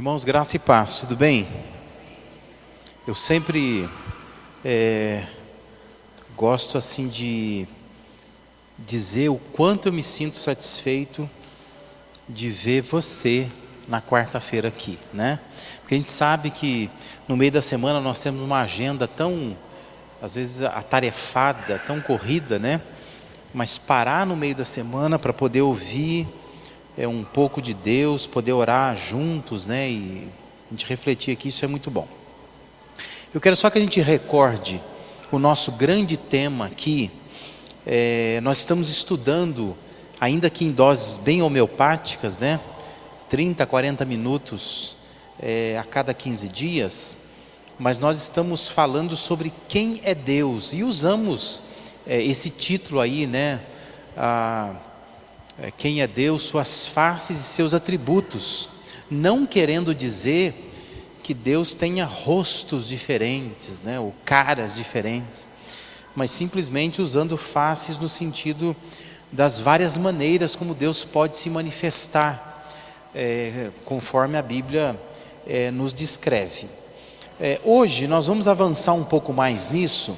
Irmãos, graça e paz, tudo bem? Eu sempre gosto assim de dizer o quanto eu me sinto satisfeito de ver você na quarta-feira aqui, né? Porque a gente sabe que no meio da semana nós temos uma agenda tão, às vezes atarefada, tão corrida, né? Mas parar no meio da semana para poder ouvir um pouco de Deus, poder orar juntos, né? E a gente refletir aqui, isso é muito bom. Eu quero só que a gente recorde o nosso grande tema aqui. Nós estamos estudando, ainda que em doses bem homeopáticas, né? 30, 40 minutos a cada 15 dias. Mas nós estamos falando sobre quem é Deus. E usamos esse título aí, né? Quem é Deus, suas faces e seus atributos. Não querendo dizer que Deus tenha rostos diferentes, né? Ou caras diferentes. Mas simplesmente usando faces no sentido das várias maneiras como Deus pode se manifestar, conforme a Bíblia nos descreve. Hoje nós vamos avançar um pouco mais nisso,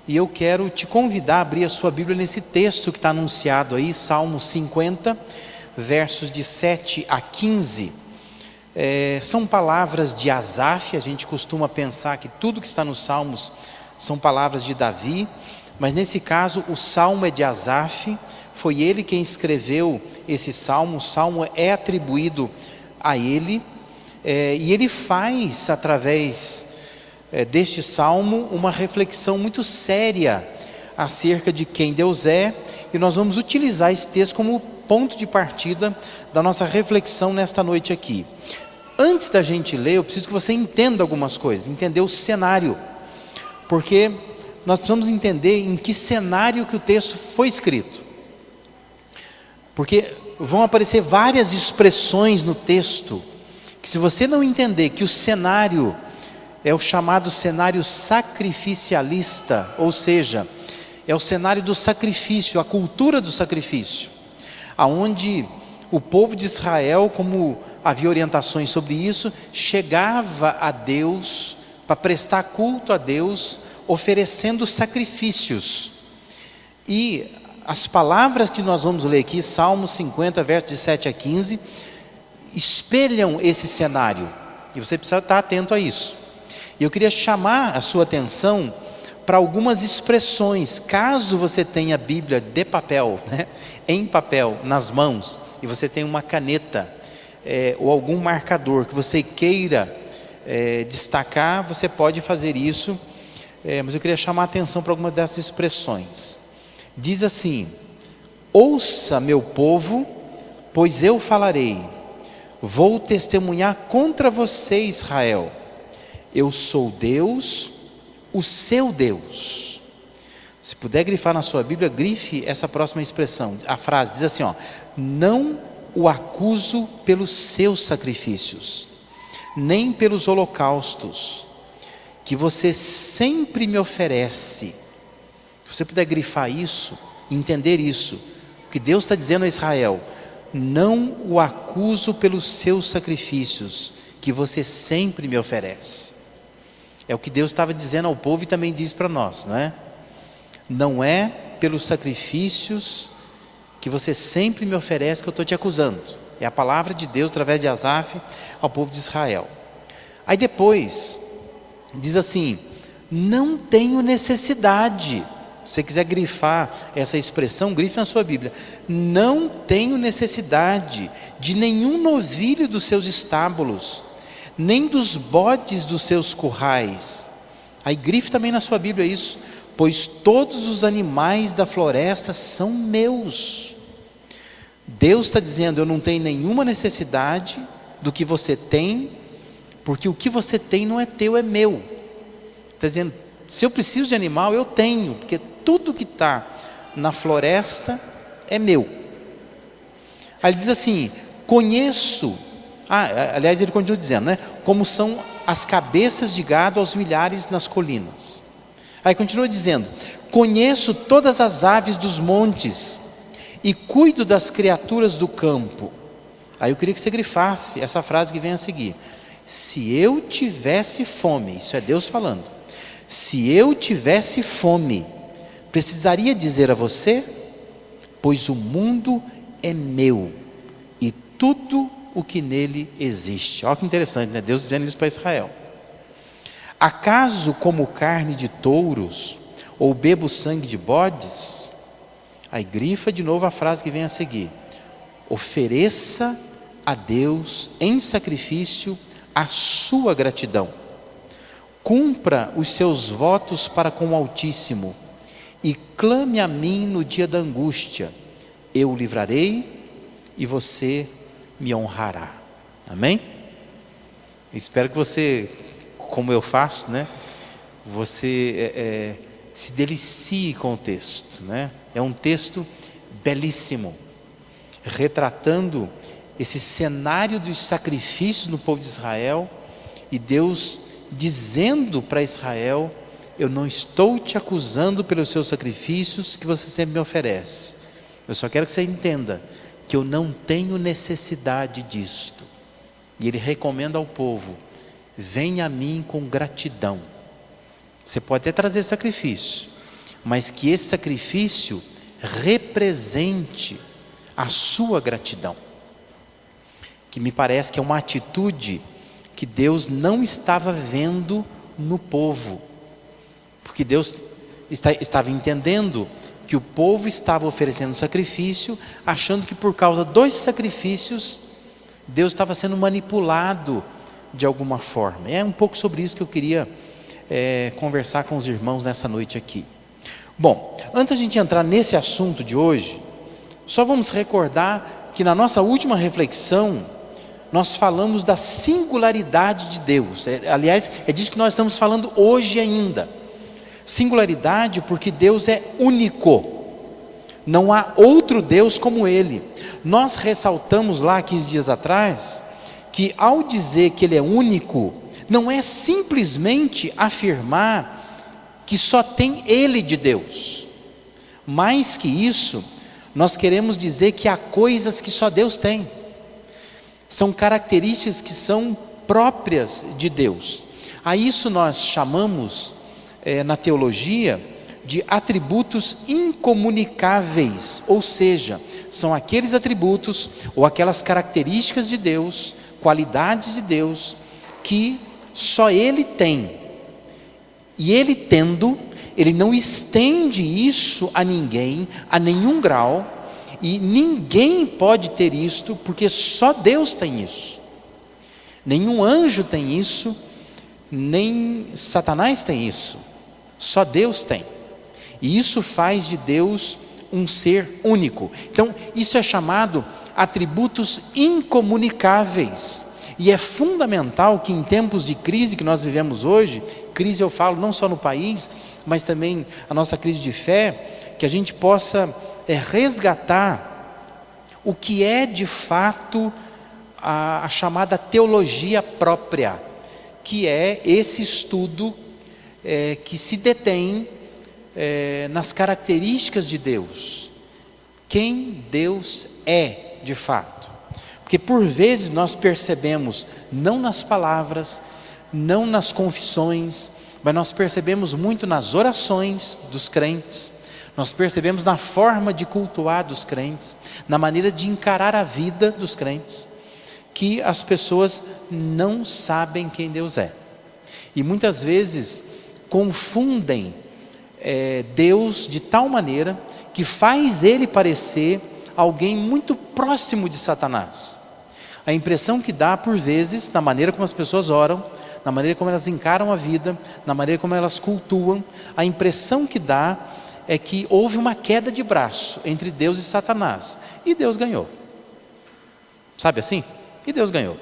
e eu quero te convidar a abrir a sua Bíblia nesse texto que está anunciado aí, Salmo 50, versos de 7 a 15. São palavras de Asaf. A gente costuma pensar que tudo que está nos Salmos são palavras de Davi, mas nesse caso o Salmo é de Asaf, foi ele quem escreveu esse Salmo. O Salmo é atribuído a ele, e ele faz, através deste Salmo, uma reflexão muito séria acerca de quem Deus é, e nós vamos utilizar esse texto como ponto de partida da nossa reflexão nesta noite aqui. Antes da gente ler, eu preciso que você entenda algumas coisas, entender o cenário, porque nós precisamos entender em que cenário que o texto foi escrito, porque vão aparecer várias expressões no texto, que se você não entender que o cenário é o chamado cenário sacrificialista, ou seja, é o cenário do sacrifício, a cultura do sacrifício, aonde o povo de Israel, como havia orientações sobre isso, chegava a Deus para prestar culto a Deus, oferecendo sacrifícios. E as palavras que nós vamos ler aqui, Salmo 50, versos de 7 a 15, espelham esse cenário, e você precisa estar atento a isso. E eu queria chamar a sua atenção para algumas expressões. Caso você tenha a Bíblia de papel, né, em papel, nas mãos, e você tem uma caneta ou algum marcador que você queira destacar, você pode fazer isso, mas eu queria chamar a atenção para algumas dessas expressões. Diz assim: ouça, meu povo, pois eu falarei, vou testemunhar contra você, Israel. Eu sou Deus, o seu Deus. Se puder grifar na sua Bíblia, grife essa próxima expressão. A frase diz assim, não o acuso pelos seus sacrifícios, nem pelos holocaustos, que você sempre me oferece. Se você puder grifar isso, entender isso, o que Deus está dizendo a Israel: não o acuso pelos seus sacrifícios, que você sempre me oferece. É o que Deus estava dizendo ao povo e também diz para nós, não é? Não é pelos sacrifícios que você sempre me oferece que eu estou te acusando. É a palavra de Deus através de Asaf ao povo de Israel. Aí depois diz assim: não tenho necessidade. Se você quiser grifar essa expressão, grife na sua Bíblia. Não tenho necessidade de nenhum novilho dos seus estábulos, nem dos bodes dos seus currais. Aí grife também na sua Bíblia isso: pois todos os animais da floresta são meus. Deus está dizendo: eu não tenho nenhuma necessidade do que você tem, porque o que você tem não é teu, é meu. Está dizendo, se eu preciso de animal, eu tenho, porque tudo que está na floresta é meu. Aí ele diz assim: conheço, aliás ele continua dizendo, né? Como são as cabeças de gado aos milhares nas colinas. Aí continua dizendo: conheço todas as aves dos montes e cuido das criaturas do campo. Aí eu queria que você grifasse essa frase que vem a seguir: se eu tivesse fome, isso é Deus falando, se eu tivesse fome, precisaria dizer a você, pois o mundo é meu e tudo o que nele existe. Olha que interessante, né? Deus dizendo isso para Israel. Acaso como carne de touros, ou bebo sangue de bodes? Aí grifa de novo a frase que vem a seguir: ofereça a Deus em sacrifício a sua gratidão. Cumpra os seus votos para com o Altíssimo e clame a mim no dia da angústia. Eu o livrarei e você me honrará. Amém? Espero que você, como eu faço, né? Você se delicie com o texto, né? É um texto belíssimo, retratando esse cenário dos sacrifícios no povo de Israel, e Deus dizendo para Israel: eu não estou te acusando pelos seus sacrifícios que você sempre me oferece, eu só quero que você entenda que eu não tenho necessidade disto. E Ele recomenda ao povo: venha a mim com gratidão. Você pode até trazer sacrifício, mas que esse sacrifício represente a sua gratidão, que me parece que é uma atitude que Deus não estava vendo no povo, porque Deus estava entendendo que o povo estava oferecendo sacrifício, achando que por causa dos sacrifícios Deus estava sendo manipulado de alguma forma. É um pouco sobre isso que eu queria conversar com os irmãos nessa noite aqui. Bom, antes de a gente entrar nesse assunto de hoje, só vamos recordar que na nossa última reflexão nós falamos da singularidade de Deus. Aliás, é disso que nós estamos falando hoje ainda. Singularidade porque Deus é único, não há outro Deus como Ele. Nós ressaltamos lá 15 dias atrás que ao dizer que Ele é único, não é simplesmente afirmar que só tem Ele de Deus. Mais que isso, nós queremos dizer que há coisas que só Deus tem. São características que são próprias de Deus. A isso nós chamamos, na teologia, de atributos incomunicáveis, ou seja, são aqueles atributos ou aquelas características de Deus, qualidades de Deus, que só Ele tem. E Ele tendo, Ele não estende isso a ninguém, a nenhum grau, e ninguém pode ter isto, porque só Deus tem isso. Nenhum anjo tem isso, nem Satanás tem isso, só Deus tem. E isso faz de Deus um ser único. Então, isso é chamado atributos incomunicáveis. E é fundamental que em tempos de crise que nós vivemos hoje, crise eu falo não só no país, mas também a nossa crise de fé, que a gente possa resgatar o que é de fato a chamada teologia própria, que é esse estudo que se detém nas características de Deus, quem Deus é de fato. Porque por vezes nós percebemos, não nas palavras, não nas confissões, mas nós percebemos muito nas orações dos crentes, nós percebemos na forma de cultuar dos crentes, na maneira de encarar a vida dos crentes, que as pessoas não sabem quem Deus é. E muitas vezes confundem Deus de tal maneira que faz Ele parecer alguém muito próximo de Satanás. A impressão que dá por vezes, na maneira como as pessoas oram, na maneira como elas encaram a vida, na maneira como elas cultuam, a impressão que dá é que houve uma queda de braço entre Deus e Satanás, e Deus ganhou. Sabe assim? E Deus ganhou,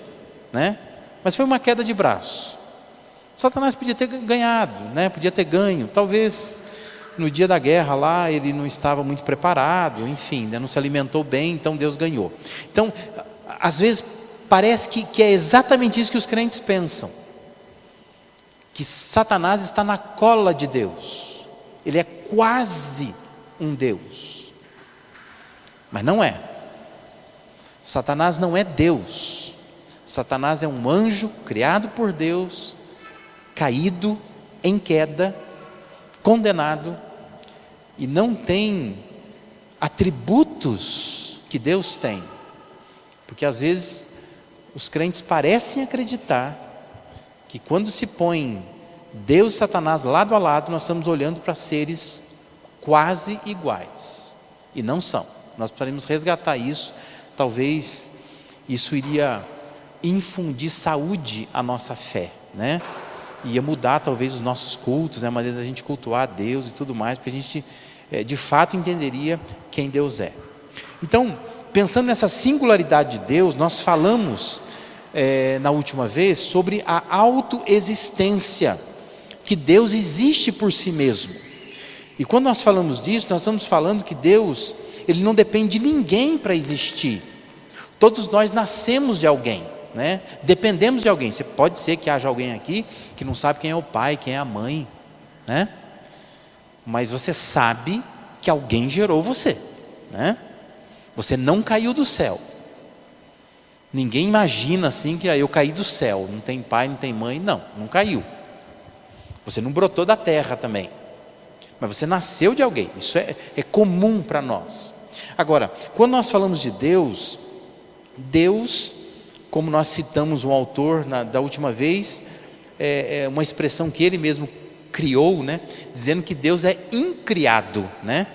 né? Mas foi uma queda de braço. Satanás podia ter ganhado, né? Podia ter ganho. Talvez no dia da guerra lá ele não estava muito preparado, enfim, né? Não se alimentou bem, então Deus ganhou. Então, às vezes parece que é exatamente isso que os crentes pensam, que Satanás está na cola de Deus, ele é quase um Deus, mas não é. Satanás não é Deus, Satanás é um anjo criado por Deus, caído, em queda, condenado, e não tem atributos que Deus tem. Porque às vezes os crentes parecem acreditar que quando se põe Deus e Satanás lado a lado, nós estamos olhando para seres quase iguais, e não são. Nós precisamos resgatar isso. Talvez isso iria infundir saúde à nossa fé, né? Ia mudar talvez os nossos cultos, né? A maneira da gente cultuar a Deus e tudo mais, porque a gente de fato entenderia quem Deus é. Então, pensando nessa singularidade de Deus, nós falamos na última vez sobre a autoexistência, que Deus existe por si mesmo. E quando nós falamos disso, nós estamos falando que Deus, Ele não depende de ninguém para existir. Todos nós nascemos de alguém, né? Dependemos de alguém. Pode ser que haja alguém aqui que não sabe quem é o pai, quem é a mãe, né? Mas você sabe que alguém gerou você, né? Você não caiu do céu. Ninguém imagina assim que eu caí do céu, não tem pai, não tem mãe. Não caiu. Você não brotou da terra também, mas você nasceu de alguém. Isso é comum para nós. Agora, quando nós falamos de Deus, como nós citamos um autor da última vez, é uma expressão que ele mesmo criou, né? Dizendo que Deus é incriado, né?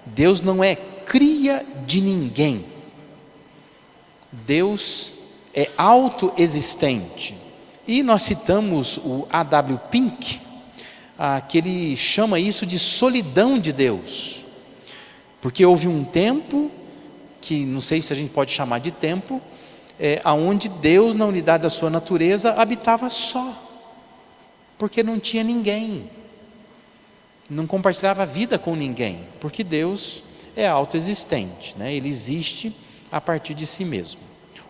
Deus não é cria de ninguém. Deus é autoexistente. E nós citamos o A.W. Pink, que ele chama isso de solidão de Deus. Porque houve um tempo, que não sei se a gente pode chamar de tempo, onde Deus, na unidade da sua natureza, habitava só. Porque não tinha ninguém. Não compartilhava a vida com ninguém. Porque Deus é autoexistente, né? Ele existe a partir de si mesmo.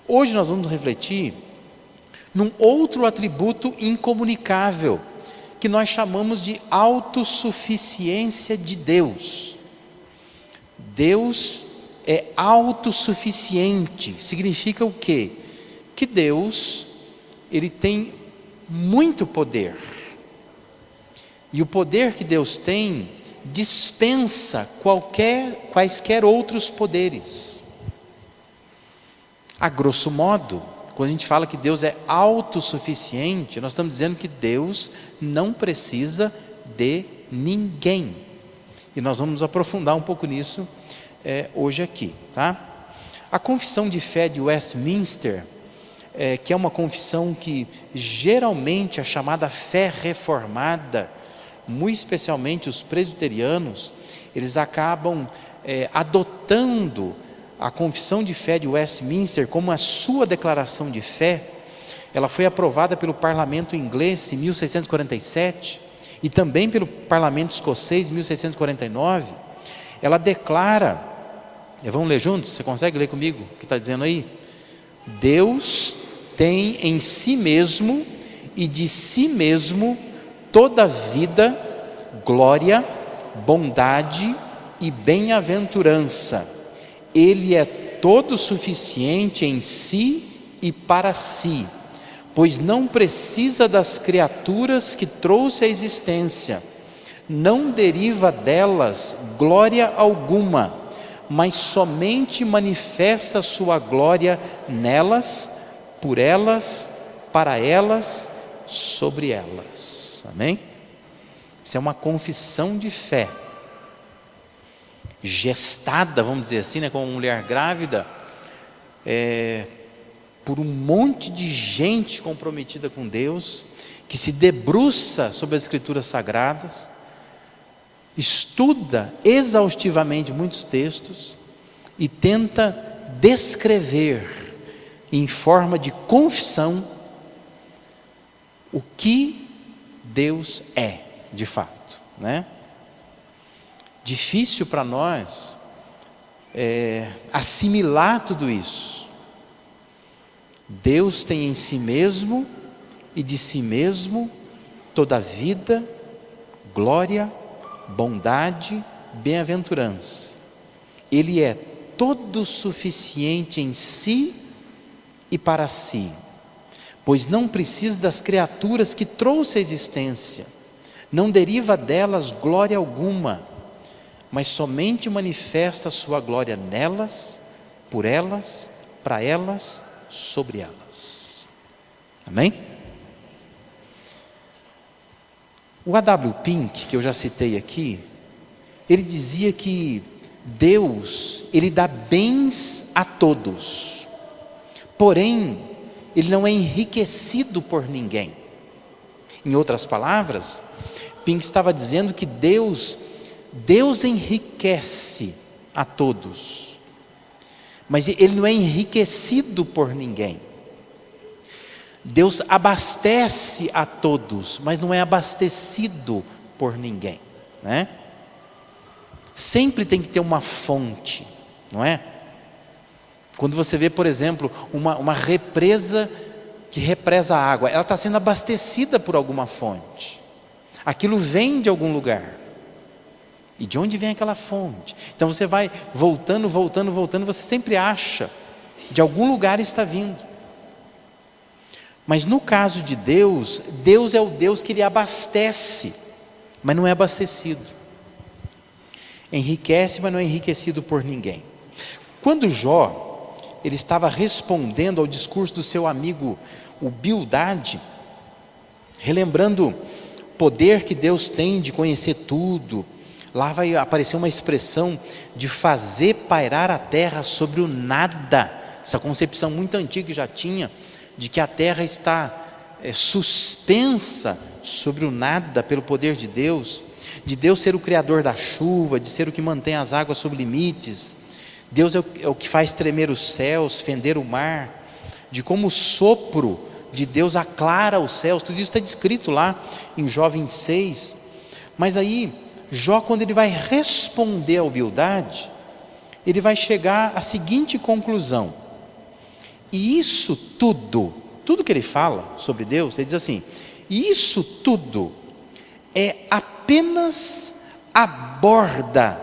Hoje nós vamos refletir num outro atributo incomunicável, que nós chamamos de autossuficiência de Deus. Deus é autossuficiente. Significa o quê? Que Deus, Ele tem muito poder. E o poder que Deus tem dispensa quaisquer outros poderes. A grosso modo, quando a gente fala que Deus é autossuficiente, nós estamos dizendo que Deus não precisa de ninguém. E nós vamos aprofundar um pouco nisso hoje aqui, tá? A confissão de fé de Westminster, que é uma confissão que geralmente a chamada fé reformada, muito especialmente os presbiterianos, eles acabam adotando a confissão de fé de Westminster como a sua declaração de fé. Ela foi aprovada pelo parlamento inglês em 1647 e também pelo parlamento escocês em 1649. Ela declara, vamos ler juntos? Você consegue ler comigo o que está dizendo aí? Deus tem em si mesmo e de si mesmo toda a vida, glória, bondade e bem-aventurança. Ele é todo suficiente em si e para si, pois não precisa das criaturas que trouxe à existência, não deriva delas glória alguma, mas somente manifesta sua glória nelas, por elas, para elas, sobre elas. Amém? Isso é uma confissão de fé, gestada, vamos dizer assim, né, como uma mulher grávida, por um monte de gente comprometida com Deus, que se debruça sobre as Escrituras Sagradas, estuda exaustivamente muitos textos e tenta descrever em forma de confissão o que Deus é de fato, né? Difícil para nós assimilar tudo isso. Deus tem em si mesmo e de si mesmo toda a vida, glória, bondade, bem-aventurança. Ele é todo suficiente em si e para si. pois não precisa das criaturas que trouxe à existência, não deriva delas glória alguma, mas somente manifesta a sua glória nelas, por elas, para elas, sobre elas. Amém? O A.W. Pink, que eu já citei aqui, ele dizia que Deus, Ele dá bens a todos, porém, Ele não é enriquecido por ninguém. Em outras palavras, Pink estava dizendo que Deus enriquece a todos, mas Ele não é enriquecido por ninguém. Deus abastece a todos, mas não é abastecido por ninguém, né? Sempre tem que ter uma fonte, não é? Quando você vê, por exemplo, uma represa que represa a água, ela está sendo abastecida por alguma fonte. Aquilo vem de algum lugar. E de onde vem aquela fonte? Então você vai voltando, você sempre acha, de algum lugar está vindo. Mas no caso de Deus, Deus é o Deus que Ele abastece, mas não é abastecido. Enriquece, mas não é enriquecido por ninguém. Quando Jó, ele estava respondendo ao discurso do seu amigo, o Bildade, relembrando o poder que Deus tem de conhecer tudo, lá vai aparecer uma expressão de fazer pairar a terra sobre o nada, essa concepção muito antiga que já tinha, de que a terra está suspensa sobre o nada pelo poder de Deus ser o criador da chuva, de ser o que mantém as águas sob limites. Deus é o que faz tremer os céus, fender o mar, de como o sopro de Deus aclara os céus. Tudo isso está descrito lá em Jó 26. Mas aí, Jó, quando ele vai responder ao Bildade, ele vai chegar à seguinte conclusão: e isso tudo que ele fala sobre Deus, ele diz assim, e isso tudo é apenas a borda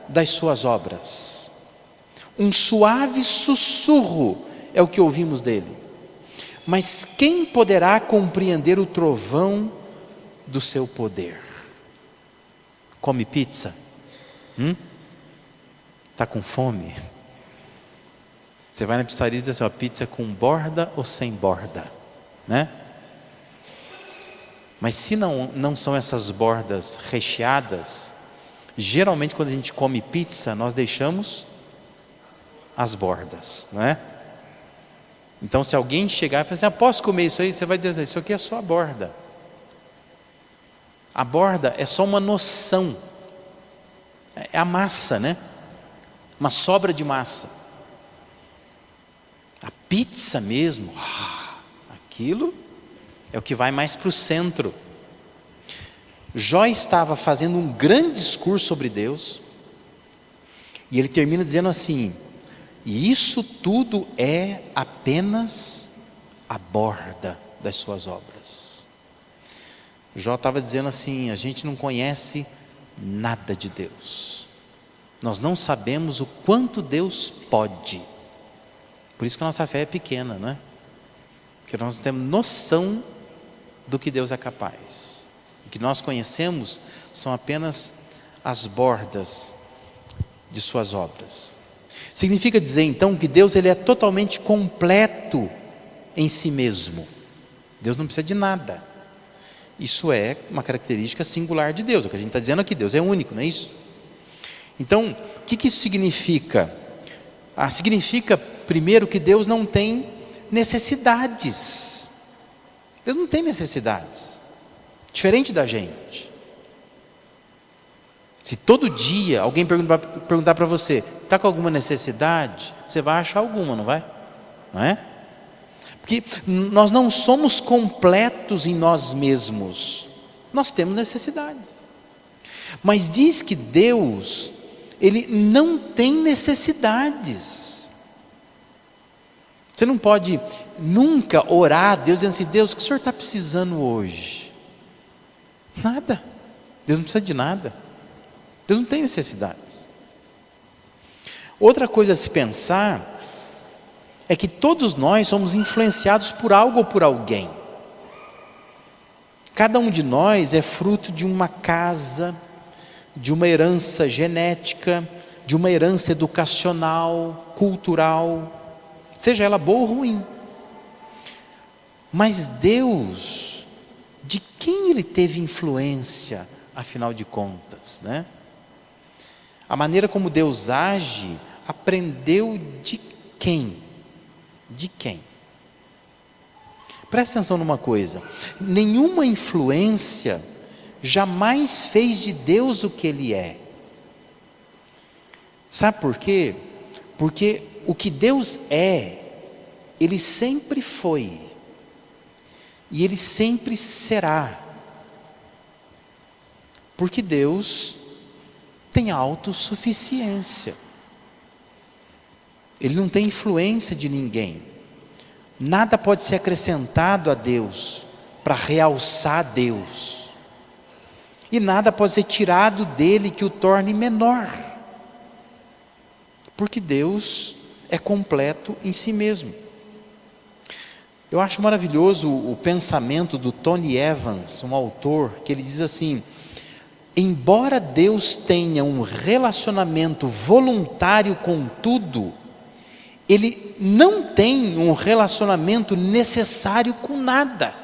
das suas obras. Um suave sussurro é o que ouvimos dele. Mas quem poderá compreender o trovão do seu poder? Come pizza? Está com fome? Você vai na pizzaria e diz assim, pizza com borda ou sem borda, né? Mas se não são essas bordas recheadas, geralmente quando a gente come pizza, nós deixamos as bordas, não é? Então se alguém chegar e falar assim, posso comer isso aí? Você vai dizer assim, isso aqui é só a borda. A borda é só uma noção, é a massa, né? Uma sobra de massa. A pizza mesmo, aquilo é o que vai mais para o centro. Jó estava fazendo um grande discurso sobre Deus, e ele termina dizendo assim, e isso tudo é apenas a borda das suas obras. Jó estava dizendo assim, a gente não conhece nada de Deus, nós não sabemos o quanto Deus pode. Por isso que a nossa fé é pequena, não é? Porque nós não temos noção do que Deus é capaz. O que nós conhecemos são apenas as bordas de suas obras. Significa dizer então que Deus ele é totalmente completo em si mesmo. Deus não precisa de nada. Isso é uma característica singular de Deus. O que a gente está dizendo aqui, Deus é único, não é isso? Então, o que isso significa? Significa primeiro que Deus não tem necessidades. Deus não tem necessidades. Diferente da gente. Se todo dia alguém perguntar para você, está com alguma necessidade? Você vai achar alguma, não vai? Não é? Porque nós não somos completos em nós mesmos. Nós temos necessidades. Mas diz que Deus, Ele não tem necessidades. Você não pode nunca orar a Deus dizendo assim, Deus, o que o Senhor está precisando hoje? Nada. Deus não precisa de nada. Deus não tem necessidades. Outra coisa a se pensar é que todos nós somos influenciados por algo ou por alguém. Cada um de nós é fruto de uma casa, de uma herança genética, de uma herança educacional, cultural, seja ela boa ou ruim. Mas Deus, de quem Ele teve influência, afinal de contas, né? A maneira como Deus age, aprendeu de quem? De quem? Presta atenção numa coisa: nenhuma influência jamais fez de Deus o que Ele é. Sabe por quê? Porque o que Deus é, Ele sempre foi, e Ele sempre será. Porque Deus tem autossuficiência. Ele não tem influência de ninguém. Nada pode ser acrescentado a Deus para realçar Deus. E nada pode ser tirado dele que o torne menor. Porque Deus é completo em si mesmo. Eu acho maravilhoso o pensamento do Tony Evans, um autor, que ele diz assim: embora Deus tenha um relacionamento voluntário com tudo, Ele não tem um relacionamento necessário com nada.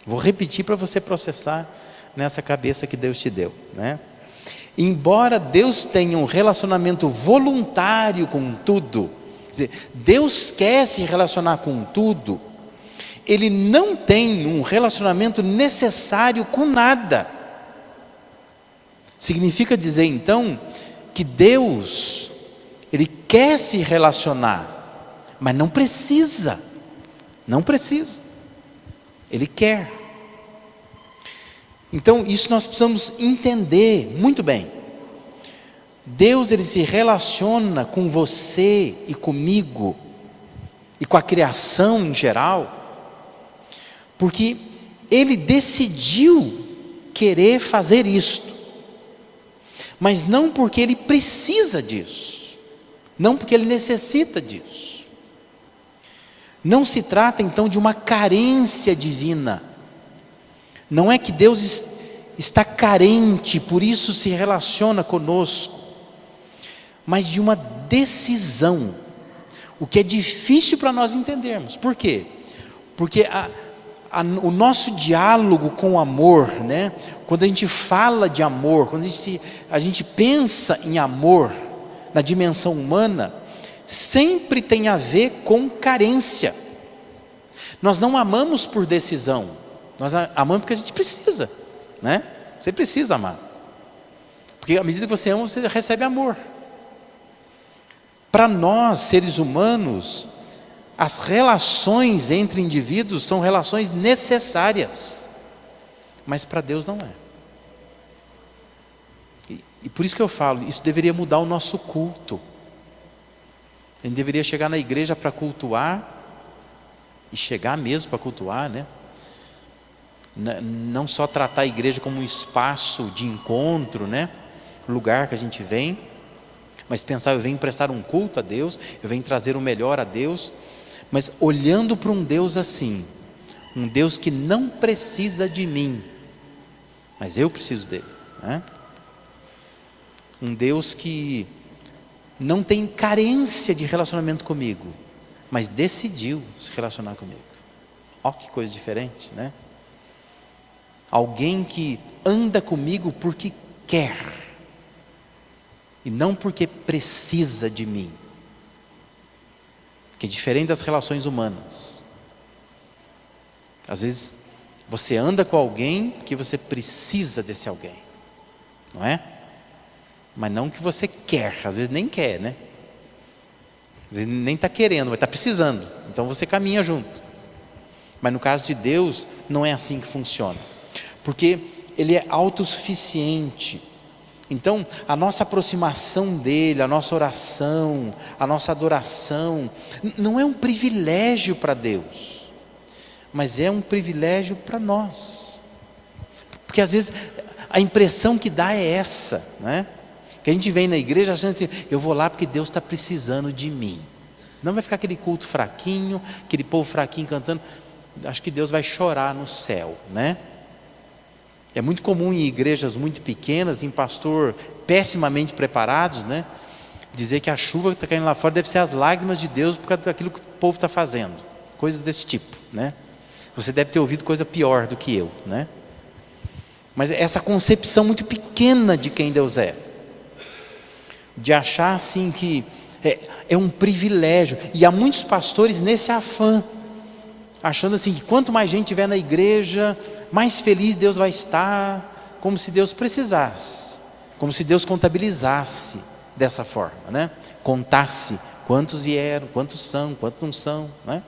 Vou repetir para você processar nessa cabeça que Deus te deu, né? Embora Deus tenha um relacionamento voluntário com tudo, quer dizer, Deus quer se relacionar com tudo, Ele não tem um relacionamento necessário com nada. Significa dizer então que Deus, Ele quer se relacionar, mas não precisa. Não precisa. Ele quer. Então isso nós precisamos entender muito bem. Deus, Ele se relaciona com você e comigo, e com a criação em geral, porque Ele decidiu querer fazer isto. Mas não porque Ele precisa disso, não porque Ele necessita disso. Não se trata então de uma carência divina. Não é que Deus está carente, por isso se relaciona conosco, mas de uma decisão, o que é difícil para nós entendermos. Por quê? Porque o nosso diálogo com o amor, né? Quando a gente fala de amor, quando a gente pensa em amor na dimensão humana, sempre tem a ver com carência. Nós não amamos por decisão, nós amamos porque a gente precisa, né? Você precisa amar, porque à medida que você ama, você recebe amor. Para nós, seres humanos, as relações entre indivíduos são relações necessárias, mas para Deus não é. E por isso que eu falo, isso deveria mudar o nosso culto. A gente deveria chegar na igreja para cultuar, e chegar mesmo para cultuar, né? Não só tratar a igreja como um espaço de encontro, né? Lugar que a gente vem, mas pensar, eu venho prestar um culto a Deus, eu venho trazer o melhor a Deus, mas olhando para um Deus assim, um Deus que não precisa de mim, mas eu preciso dele, né? Um Deus que não tem carência de relacionamento comigo, mas decidiu se relacionar comigo. Ó, que coisa diferente, né? Alguém que anda comigo porque quer, e não porque precisa de mim, que é diferente das relações humanas. Às vezes você anda com alguém porque você precisa desse alguém, não é? Mas não que você quer, às vezes nem quer, né? Às vezes nem está querendo, mas está precisando, então você caminha junto. Mas no caso de Deus, não é assim que funciona, porque Ele é autossuficiente. Então, a nossa aproximação dEle, a nossa oração, a nossa adoração, não é um privilégio para Deus, mas é um privilégio para nós. Porque às vezes a impressão que dá é essa, né? Que a gente vem na igreja achando assim, eu vou lá porque Deus está precisando de mim. Não vai ficar aquele culto fraquinho, aquele povo fraquinho cantando. Acho que Deus vai chorar no céu, né? É muito comum em igrejas muito pequenas, em pastor pessimamente preparados, né? Dizer que a chuva que está caindo lá fora deve ser as lágrimas de Deus por causa daquilo que o povo está fazendo. Coisas desse tipo, né? Você deve ter ouvido coisa pior do que eu, né? Mas essa concepção muito pequena de quem Deus é. De achar assim que é um privilégio. E há muitos pastores nesse afã. Achando assim que quanto mais gente tiver na igreja, mais feliz Deus vai estar. Como se Deus precisasse. Como se Deus contabilizasse dessa forma, né? Contasse quantos vieram, quantos são, quantos não são, né?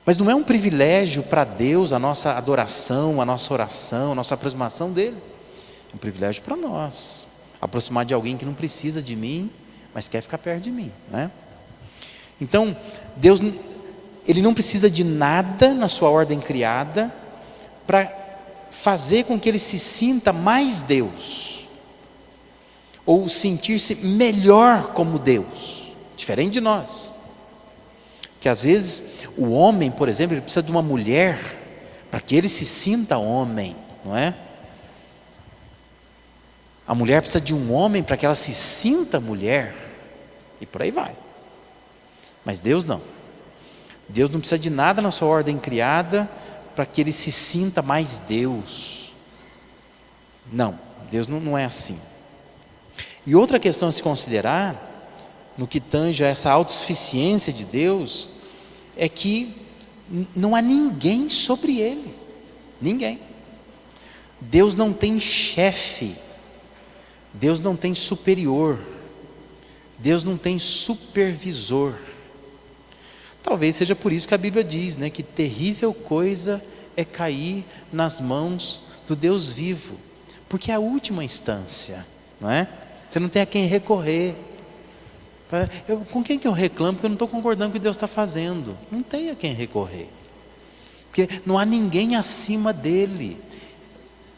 Mas não é um privilégio para Deus a nossa adoração, a nossa oração, a nossa aproximação dele. É um privilégio para nós. Aproximar de alguém que não precisa de mim, mas quer ficar perto de mim, né? Então, Deus, Ele não precisa de nada na sua ordem criada para fazer com que Ele se sinta mais Deus, ou sentir-se melhor como Deus, diferente de nós. Porque às vezes o homem, por exemplo, ele precisa de uma mulher para que ele se sinta homem, não é? A mulher precisa de um homem para que ela se sinta mulher, e por aí vai. Mas Deus não. Deus não precisa de nada na sua ordem criada para que ele se sinta mais Deus. Não, Deus não é assim. E outra questão a se considerar, no que tange a essa autossuficiência de Deus, é que não há ninguém sobre ele. Ninguém. Deus não tem chefe. Deus não tem superior. Deus não tem supervisor. Talvez seja por isso que a Bíblia diz, né, que terrível coisa é cair nas mãos do Deus vivo. Porque é a última instância, não é? Você não tem a quem recorrer. Com quem que eu reclamo? Porque eu não estou concordando com o que Deus está fazendo. Não tem a quem recorrer. Porque não há ninguém acima dele.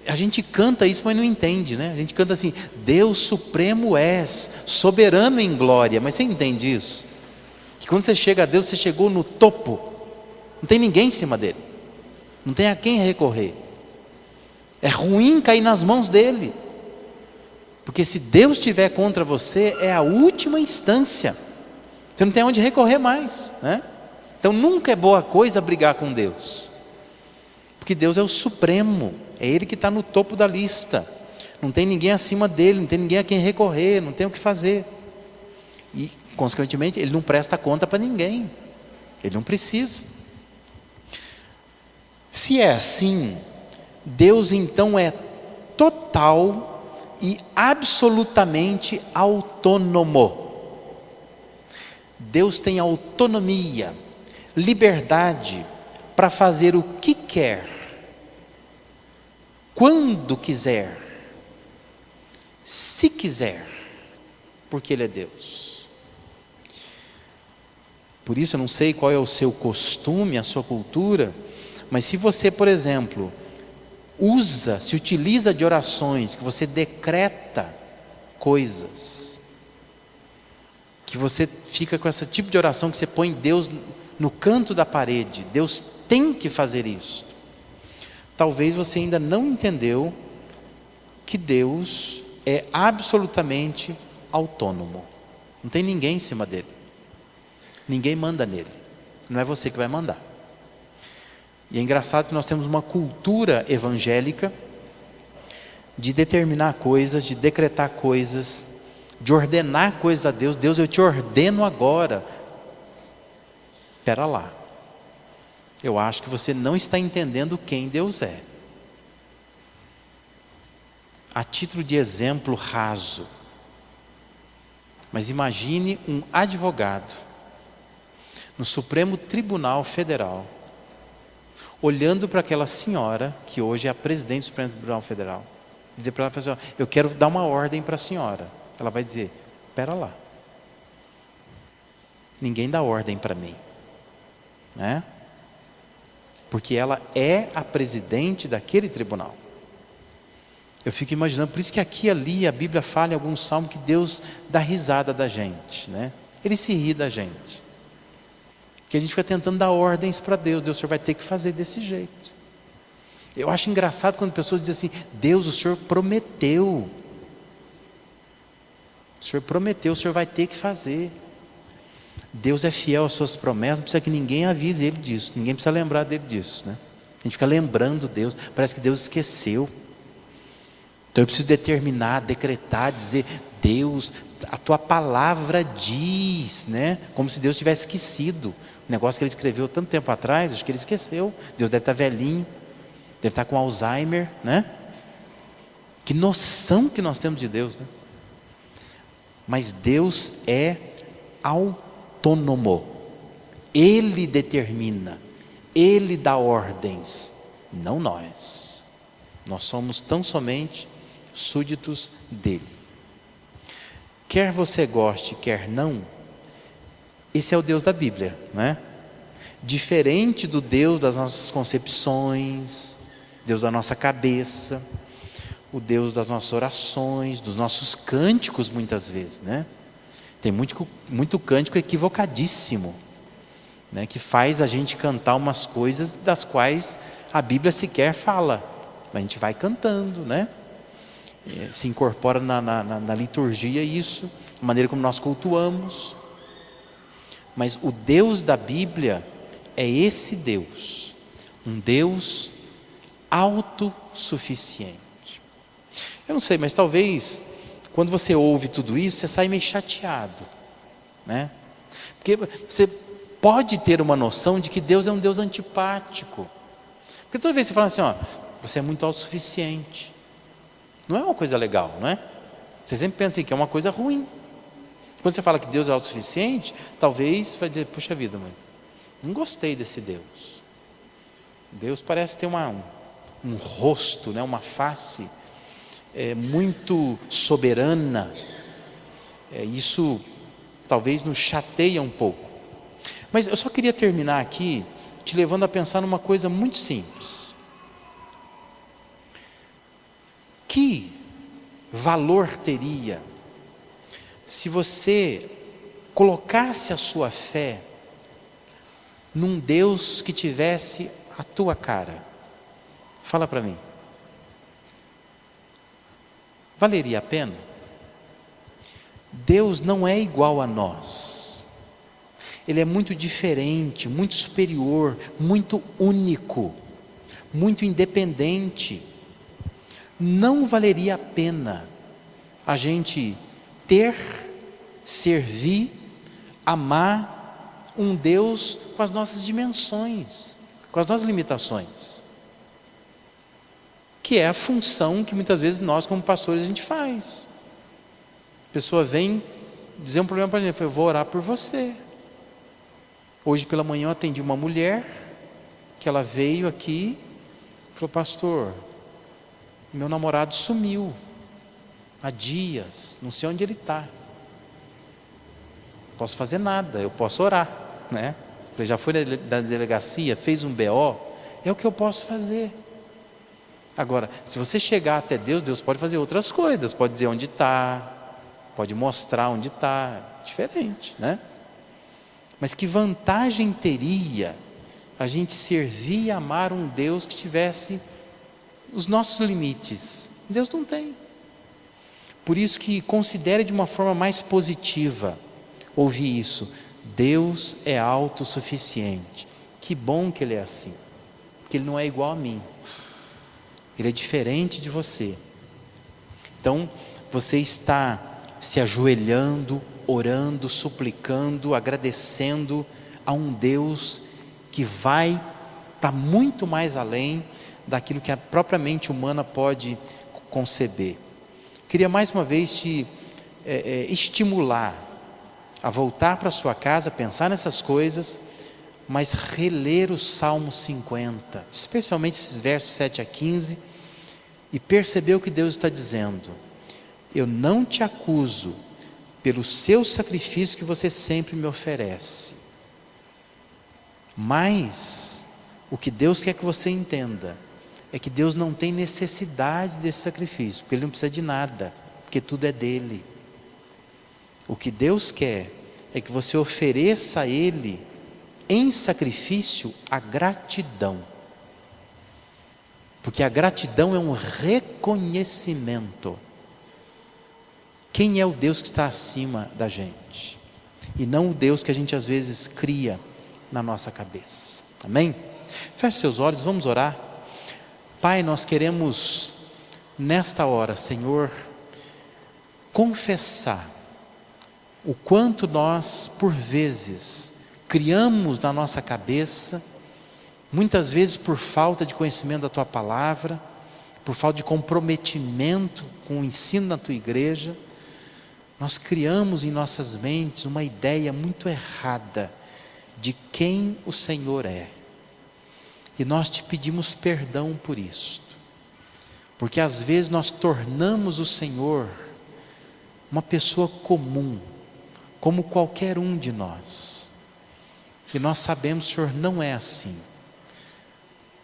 A gente canta isso, mas não entende, né? A gente canta assim: Deus supremo és, soberano em glória. Mas você entende isso? Que quando você chega a Deus, você chegou no topo. Não tem ninguém em cima dele. Não tem a quem recorrer. É ruim cair nas mãos dele. Porque se Deus estiver contra você, é a última instância. Você não tem onde recorrer mais, né? Então nunca é boa coisa brigar com Deus. Porque Deus é o supremo. É Ele que está no topo da lista. Não tem ninguém acima dele, não tem ninguém a quem recorrer, não tem o que fazer. E, consequentemente, Ele não presta conta para ninguém. Ele não precisa. Se é assim, Deus então é total e absolutamente autônomo. Deus tem autonomia, liberdade para fazer o que quer, quando quiser, se quiser, porque Ele é Deus. Por isso eu não sei qual é o seu costume, a sua cultura, mas se você, por exemplo, se utiliza de orações, que você decreta coisas, que você fica com esse tipo de oração que você põe Deus no canto da parede, Deus tem que fazer isso. Talvez você ainda não entendeu que Deus é absolutamente autônomo. Não tem ninguém em cima dele. Ninguém manda nele. Não é você que vai mandar. E é engraçado que nós temos uma cultura evangélica de determinar coisas, de decretar coisas, de ordenar coisas a Deus. Deus, eu te ordeno agora. Espera lá. Eu acho que você não está entendendo quem Deus é. A título de exemplo raso. Mas imagine um advogado no Supremo Tribunal Federal, olhando para aquela senhora, que hoje é a presidente do Supremo Tribunal Federal, dizer para ela assim: eu quero dar uma ordem para a senhora. Ela vai dizer: espera lá, ninguém dá ordem para mim, né? Porque ela é a presidente daquele tribunal. Eu fico imaginando, por isso que aqui e ali a Bíblia fala em algum salmo que Deus dá risada da gente, né? Ele se ri da gente. Porque a gente fica tentando dar ordens para Deus. Deus, o Senhor vai ter que fazer desse jeito. Eu acho engraçado quando pessoas dizem assim: Deus, o Senhor prometeu. O Senhor prometeu, o Senhor vai ter que fazer. Deus é fiel às suas promessas, não precisa que ninguém avise Ele disso. Ninguém precisa lembrar dele disso, né? A gente fica lembrando Deus, parece que Deus esqueceu. Então eu preciso determinar, decretar, dizer: Deus, a tua palavra diz, né? Como se Deus tivesse esquecido. O negócio que Ele escreveu tanto tempo atrás, acho que Ele esqueceu. Deus deve estar velhinho, deve estar com Alzheimer, né? Que noção que nós temos de Deus, né? Mas Deus é autônomo. Ele determina, Ele dá ordens, não nós. Nós somos tão somente súditos dele. Quer você goste, quer não, esse é o Deus da Bíblia, né? Diferente do Deus das nossas concepções, Deus da nossa cabeça, o Deus das nossas orações, dos nossos cânticos muitas vezes, né? Tem muito cântico equivocadíssimo, né? Que faz a gente cantar umas coisas das quais a Bíblia sequer fala. A gente vai cantando, né? Se incorpora na liturgia isso, a maneira como nós cultuamos. Mas o Deus da Bíblia é esse Deus, um Deus autossuficiente. Eu não sei, mas talvez quando você ouve tudo isso, você sai meio chateado, né? Porque você pode ter uma noção de que Deus é um Deus antipático. Porque toda vez que você fala assim, ó, você é muito autossuficiente, não é uma coisa legal, não é? Você sempre pensa assim, que é uma coisa ruim. Quando você fala que Deus é autossuficiente, talvez você vai dizer: puxa vida, mãe, não gostei desse Deus. Deus parece ter um rosto, né, uma face muito soberana. Isso talvez nos chateia um pouco. Mas eu só queria terminar aqui te levando a pensar numa coisa muito simples. Que valor teria se você colocasse a sua fé num Deus que tivesse a tua cara? Fala para mim. Valeria a pena? Deus não é igual a nós. Ele é muito diferente, muito superior, muito único, muito independente. Não valeria a pena a gente ter, servir, amar um Deus com as nossas dimensões, com as nossas limitações, que é a função que muitas vezes nós como pastores a gente faz. A pessoa vem dizer um problema para a gente: eu vou orar por você. Hoje pela manhã eu atendi uma mulher que ela veio aqui e falou: pastor, meu namorado sumiu há dias, não sei onde ele está. Não posso fazer nada, eu posso orar, né? Ele já foi da delegacia, fez um BO, é o que eu posso fazer. Agora, se você chegar até Deus, Deus pode fazer outras coisas, pode dizer onde está, pode mostrar onde está, diferente, né? Mas que vantagem teria a gente servir e amar um Deus que tivesse os nossos limites? Deus não tem. Por isso que considere de uma forma mais positiva ouvir isso: Deus é autossuficiente. Que bom que Ele é assim, porque Ele não é igual a mim, Ele é diferente de você. Então você está se ajoelhando, orando, suplicando, agradecendo a um Deus que vai estar muito mais além daquilo que a própria mente humana pode conceber. Queria mais uma vez te estimular a voltar para a sua casa, pensar nessas coisas, mas reler o Salmo 50, especialmente esses versos 7 a 15, e perceber o que Deus está dizendo. Eu não te acuso pelo seu sacrifício que você sempre me oferece, mas o que Deus quer que você entenda é que Deus não tem necessidade desse sacrifício, porque Ele não precisa de nada, porque tudo é dele. O que Deus quer é que você ofereça a Ele, em sacrifício, a gratidão. Porque a gratidão é um reconhecimento. Quem é o Deus que está acima da gente? E não o Deus que a gente às vezes cria na nossa cabeça. Amém? Feche seus olhos, vamos orar. Pai, nós queremos nesta hora, Senhor, confessar o quanto nós, por vezes, criamos na nossa cabeça, muitas vezes por falta de conhecimento da Tua Palavra, por falta de comprometimento com o ensino da Tua igreja, nós criamos em nossas mentes uma ideia muito errada de quem o Senhor é. E nós te pedimos perdão por isto, porque às vezes nós tornamos o Senhor uma pessoa comum, como qualquer um de nós. E nós sabemos, Senhor, não é assim.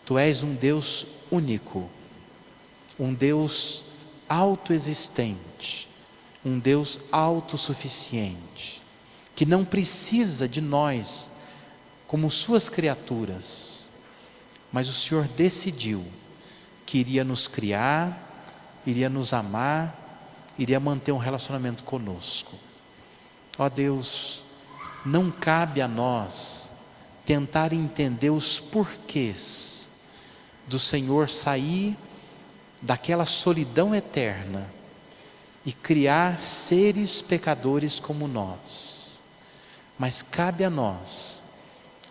Tu és um Deus único, um Deus autoexistente, um Deus autossuficiente, que não precisa de nós como suas criaturas, mas o Senhor decidiu que iria nos criar, iria nos amar, iria manter um relacionamento conosco. Ó Deus, não cabe a nós tentar entender os porquês do Senhor sair daquela solidão eterna e criar seres pecadores como nós. Mas cabe a nós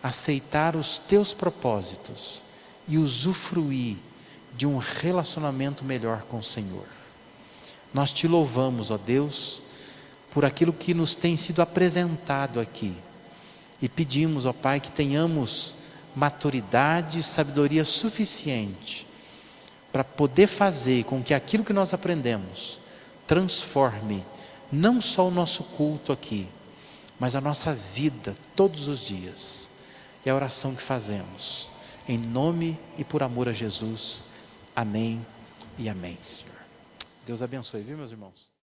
aceitar os teus propósitos e usufruir de um relacionamento melhor com o Senhor. Nós te louvamos, ó Deus, por aquilo que nos tem sido apresentado aqui. E pedimos, ó Pai, que tenhamos maturidade e sabedoria suficiente para poder fazer com que aquilo que nós aprendemos transforme não só o nosso culto aqui, mas a nossa vida todos os dias. É a oração que fazemos. Em nome e por amor a Jesus. Amém e amém, Senhor. Deus abençoe, viu, meus irmãos?